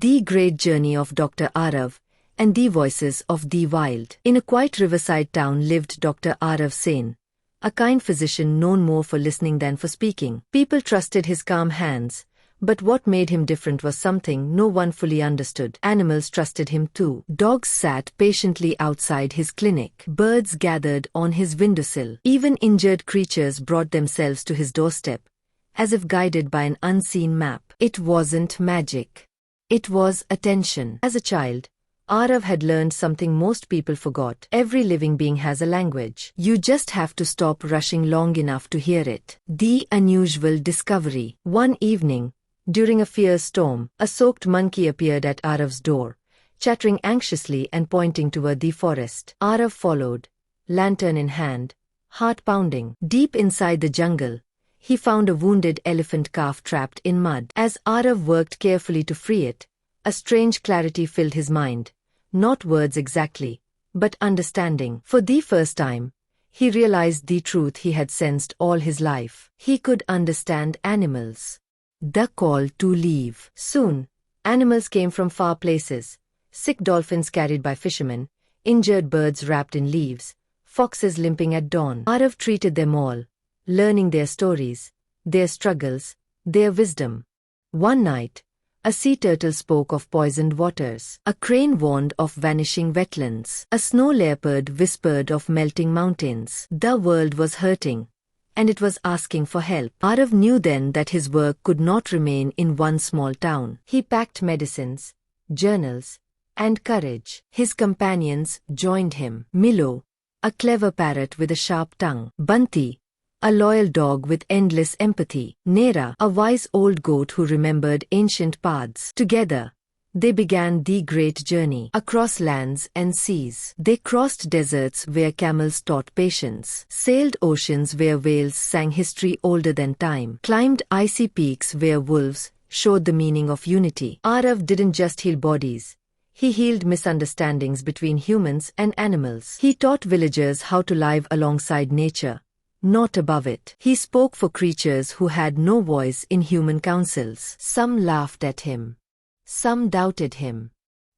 The Great Journey of Dr. Arav, and the Voices of the Wild. In a quiet riverside town lived Dr. Arav Sen, a kind physician known more for listening than for speaking. People trusted his calm hands, but what made him different was something no one fully understood. Animals trusted him too. Dogs sat patiently outside his clinic. Birds gathered on his windowsill. Even injured creatures brought themselves to his doorstep, as if guided by an unseen map. It wasn't magic. It was attention. As a child, Arav had learned something most people forgot. Every living being has a language. You just have to stop rushing long enough to hear it. The unusual discovery. One evening, during a fierce storm, a soaked monkey appeared at Arav's door, chattering anxiously and pointing toward the forest. Arav followed, lantern in hand, heart pounding. Deep inside the jungle, he found a wounded elephant calf trapped in mud. As Arav worked carefully to free it, a strange clarity filled his mind. Not words exactly, but understanding. For the first time, he realized the truth he had sensed all his life. He could understand animals. The call to leave. Soon, animals came from far places. Sick dolphins carried by fishermen, injured birds wrapped in leaves, foxes limping at dawn. Arav treated them all, learning their stories, their struggles, their wisdom. One night, a sea turtle spoke of poisoned waters. A crane warned of vanishing wetlands. A snow leopard whispered of melting mountains. The world was hurting, and it was asking for help. Arav knew then that his work could not remain in one small town. He packed medicines, journals, and courage. His companions joined him. Milo, a clever parrot with a sharp tongue. Bunty, a loyal dog with endless empathy. Nera, a wise old goat who remembered ancient paths. Together, they began the great journey. Across lands and seas, they crossed deserts where camels taught patience, sailed oceans where whales sang history older than time, climbed icy peaks where wolves showed the meaning of unity. Arav didn't just heal bodies. He healed misunderstandings between humans and animals. He taught villagers how to live alongside nature, not above it. He spoke for creatures who had no voice in human councils. Some laughed at him. Some doubted him.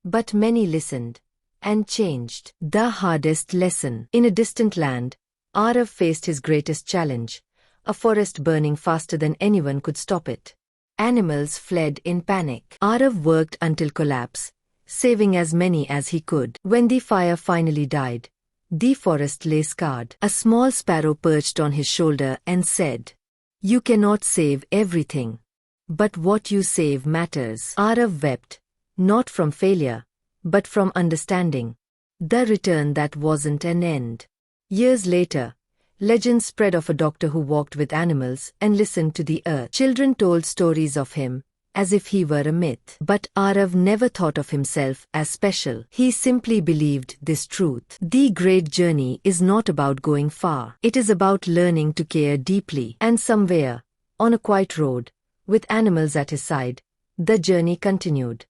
But many listened and changed. The hardest lesson. In a distant land, Arav faced his greatest challenge, a forest burning faster than anyone could stop it. Animals fled in panic. Arav worked until collapse, saving as many as he could. When the fire finally died, the forest lay scarred. A small sparrow perched on his shoulder and said, "You cannot save everything, but what you save matters." Arav wept, not from failure, but from understanding. The return that wasn't an end. Years later, legends spread of a doctor who walked with animals and listened to the earth. Children told stories of him, as if he were a myth. But Arav never thought of himself as special. He simply believed this truth. The great journey is not about going far. It is about learning to care deeply. And somewhere, on a quiet road, with animals at his side, the journey continued.